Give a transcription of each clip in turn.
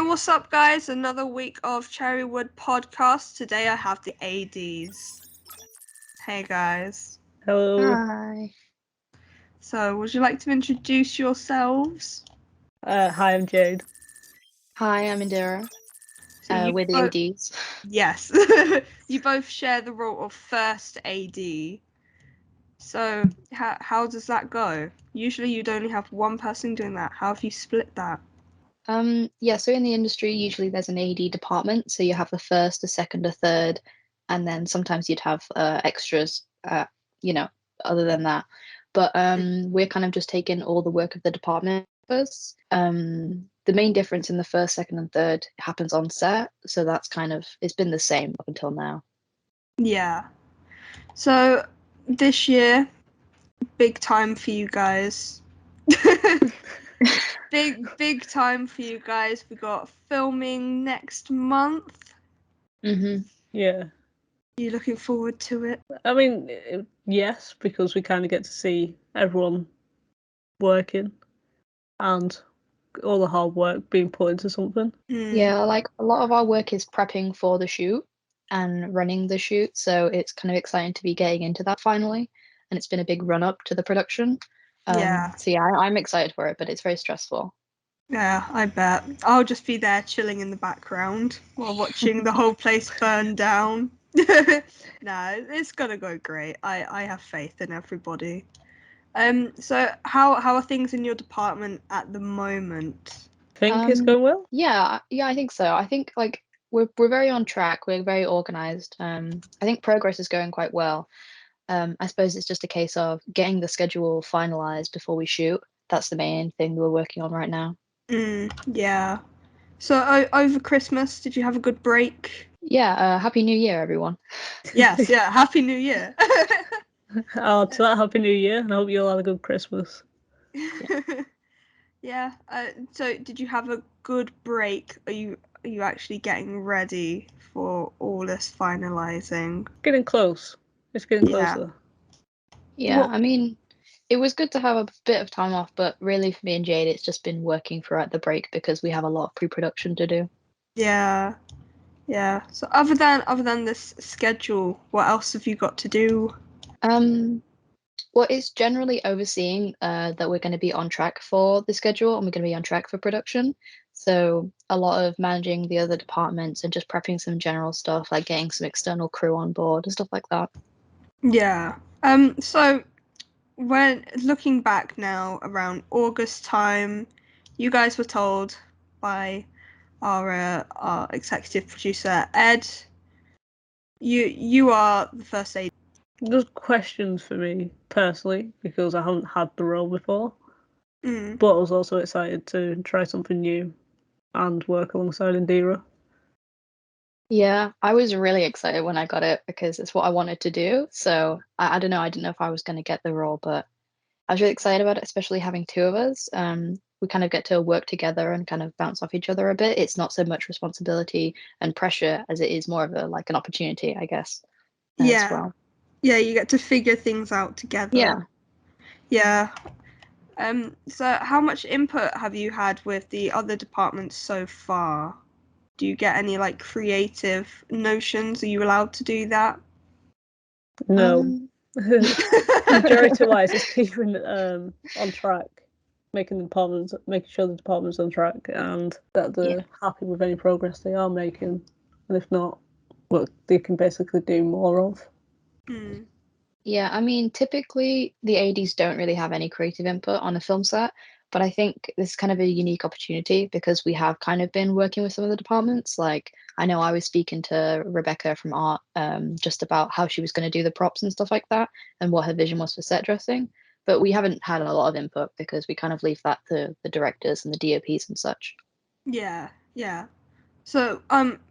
what's up, guys? Another week of Cherrywood podcast. Today I have the ADs. Hey, guys. Hello. Hi. So, would you like to introduce yourselves? Hi, I'm Jade. Hi, I'm Indira. So We're the ADs. Yes. You both share the role of first AD. So, how does that go? Usually you'd only have one person doing that. How have you split that? So in the industry, usually there's an AD department. So you have the first, a second, a third, and then sometimes you'd have extras, other than that. But we're kind of just taking all the work of the department members. The main difference in the first, second, and third happens on set. So that's it's been the same up until now. Yeah. So, this year, big time for you guys. Big time for you guys. We got filming next month. Mm-hmm. Yeah. Are you looking forward to it? I mean, yes, because we kind of get to see everyone working and all the hard work being put into something. Yeah, like a lot of our work is prepping for the shoot and running the shoot, so it's kind of exciting to be getting into that finally. And it's been a big run up to the production. Yeah. So yeah, I'm excited for it, but it's very stressful. Yeah, I bet. I'll just be there chilling in the background while watching the whole place burn down. No, it's gonna go great. I have faith in everybody. So how are things in your department at the moment? Think it's going well? Yeah, I think so. I think like we're very on track. We're very organized. I think progress is going quite well. I suppose it's just a case of getting the schedule finalized before we shoot. That's the main thing we're working on right now. Yeah. So over Christmas, did you have a good break? Yeah, Happy New Year, everyone. Yes, yeah. Happy New Year. Oh, to that, Happy New Year, and I hope you all had a good Christmas. Yeah. So did you have a good break? Are you actually getting ready for all this finalizing? Getting close. It's getting Yeah. closer. Yeah, Well, I mean, it was good to have a bit of time off, but really for me and Jade, it's just been working throughout the break because we have a lot of pre-production to do. yeah. Yeah. So other than this schedule, what else have you got to do? Well, it's generally overseeing that we're going to be on track for the schedule and we're going to be on track for production. So a lot of managing the other departments and just prepping some general stuff like getting some external crew on board and stuff like that. Yeah. So when looking back now around August time, you guys were told by our executive producer Ed, you are the first aid. There's questions for me personally because I haven't had the role before, but I was also excited to try something new and work alongside Indira. Yeah, I was really excited when I got it because it's what I wanted to do. So I don't know, I didn't know if I was going to get the role, but I was really excited about it, especially having two of us. We kind of get to work together and kind of bounce off each other a bit. It's not so much responsibility and pressure as it is more of an opportunity, I guess, as well. Yeah, you get to figure things out together. Yeah. So how much input have you had with the other departments so far? Do you get any creative notions? Are you allowed to do that? No. Majority wise, it's keeping on track, making sure the department's on track and that they're happy with any progress they are making, and if not, what they can basically do more of. Yeah, I mean, typically the ADs don't really have any creative input on a film set, but I think this is kind of a unique opportunity because we have kind of been working with some of the departments. Like, I know I was speaking to Rebecca from art just about how she was going to do the props and stuff like that and what her vision was for set dressing. But we haven't had a lot of input because we kind of leave that to the directors and the DOPs and such. Yeah. So,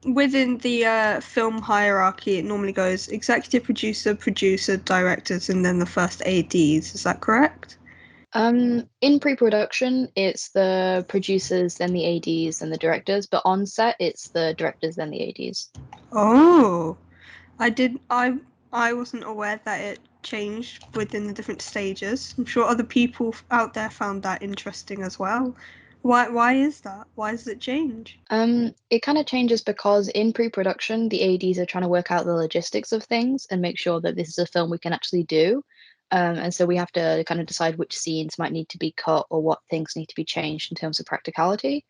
within the film hierarchy, it normally goes executive producer, producer, directors, and then the first ADs. Is that correct? In pre-production, it's the producers, then the ADs, and the directors. But on set, it's the directors, then the ADs. Oh, I wasn't aware that it changed within the different stages. I'm sure other people out there found that interesting as well. Why is that? Why does it change? It kind of changes because in pre-production, the ADs are trying to work out the logistics of things and make sure that this is a film we can actually do. And so we have to kind of decide which scenes might need to be cut or what things need to be changed in terms of practicality.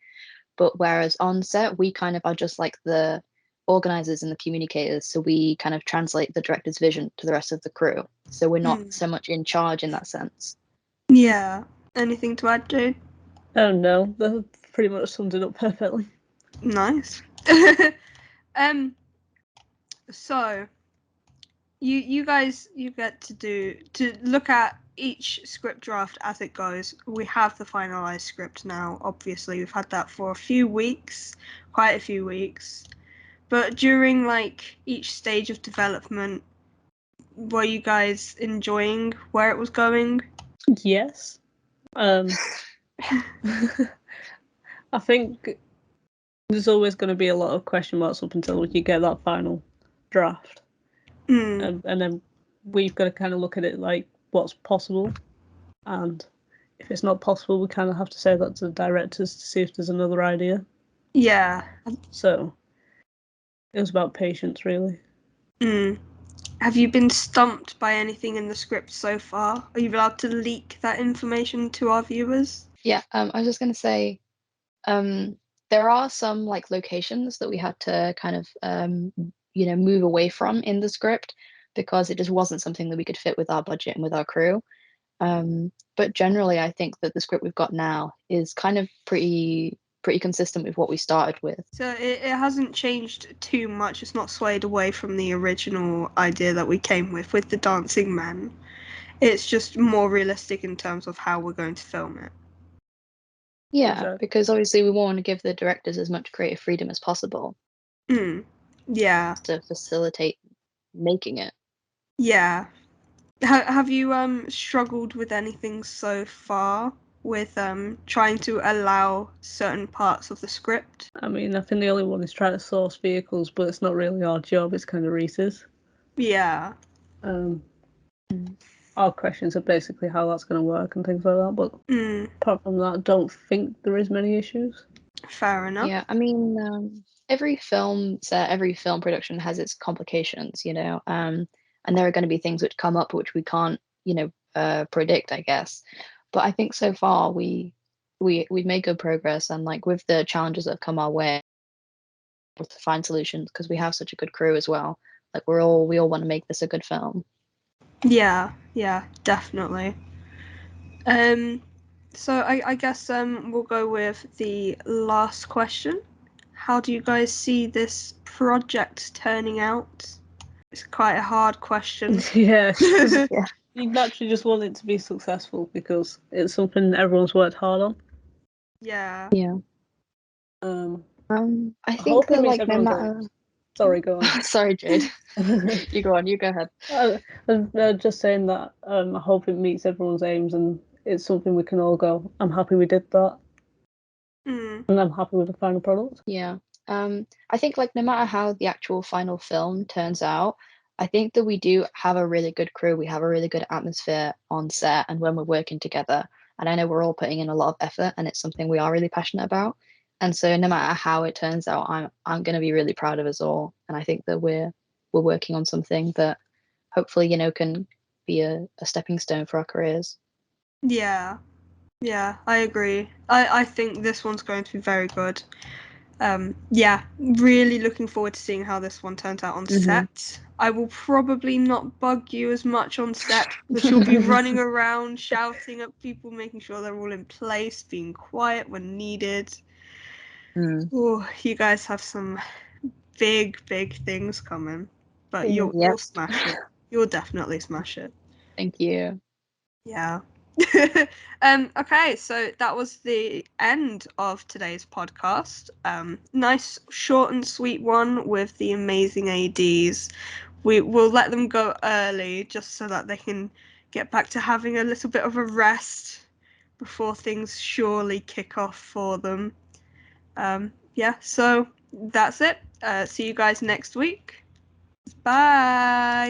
But whereas on set, we kind of are just like the organizers and the communicators. So we kind of translate the director's vision to the rest of the crew. So we're not so much in charge in that sense. Yeah. Anything to add, Jade? Oh no, that pretty much summed it up perfectly. Nice. So you guys get to look at each script draft as it goes. We have the finalized script now. Obviously, we've had that for quite a few weeks. But during like each stage of development, were you guys enjoying where it was going? Yes. I think there's always going to be a lot of question marks up until you get that final draft. And then we've got to kind of look at it like what's possible. And if it's not possible, we kind of have to say that to the directors to see if there's another idea. Yeah. So it was about patience, really. Have you been stumped by anything in the script so far? Are you allowed to leak that information to our viewers? Yeah, I was just going to say, there are some like locations that we had to kind of, move away from in the script because it just wasn't something that we could fit with our budget and with our crew. But generally, I think that the script we've got now is kind of pretty consistent with what we started with. So it hasn't changed too much. It's not swayed away from the original idea that we came with the dancing men. It's just more realistic in terms of how we're going to film it. Yeah, Exactly. because obviously we want to give the directors as much creative freedom as possible Yeah. to facilitate making it. Yeah. Have you struggled with anything so far with trying to allow certain parts of the script? I mean, I think the only one is trying to source vehicles, but it's not really our job. It's kind of Reese's. Yeah. Our questions are basically how that's going to work and things like that. But apart from that, I don't think there is many issues. Fair enough. Yeah, I mean, every film set, every film production has its complications, and there are going to be things which come up which we can't, predict, I guess. But I think so far we've made good progress, and like with the challenges that have come our way, to find solutions because we have such a good crew as well. Like we all want to make this a good film. Yeah, definitely. So I guess we'll go with the last question. How do you guys see this project turning out? It's quite a hard question. Yeah, because Yeah. you naturally just want it to be successful because it's something everyone's worked hard on. Yeah. Yeah. I think hope it that meets like no everyone's matter. aims. Sorry, go on. Sorry, Jade. You go on. You go ahead. I'm just saying that I hope it meets everyone's aims and it's something we can all go, I'm happy we did that. And I'm happy with the final product. Yeah. I think like no matter how the actual final film turns out, I think that we do have a really good crew. We have a really good atmosphere on set and when we're working together. And I know we're all putting in a lot of effort and it's something we are really passionate about. And so no matter how it turns out, I'm gonna be really proud of us all. And I think that we're working on something that hopefully, can be a stepping stone for our careers. Yeah. Yeah, I agree. I think this one's going to be very good. Yeah, really looking forward to seeing how this one turns out on set. I will probably not bug you as much on set because you'll be running around shouting at people, making sure they're all in place, being quiet when needed. Oh, you guys have some big things coming, but you'll smash it. You'll definitely smash it. Thank you. Yeah. Okay, so that was the end of today's podcast. Nice, short and sweet one with the amazing ADs. We will let them go early just so that they can get back to having a little bit of a rest before things surely kick off for them. Yeah, so that's it. See you guys next week. Bye.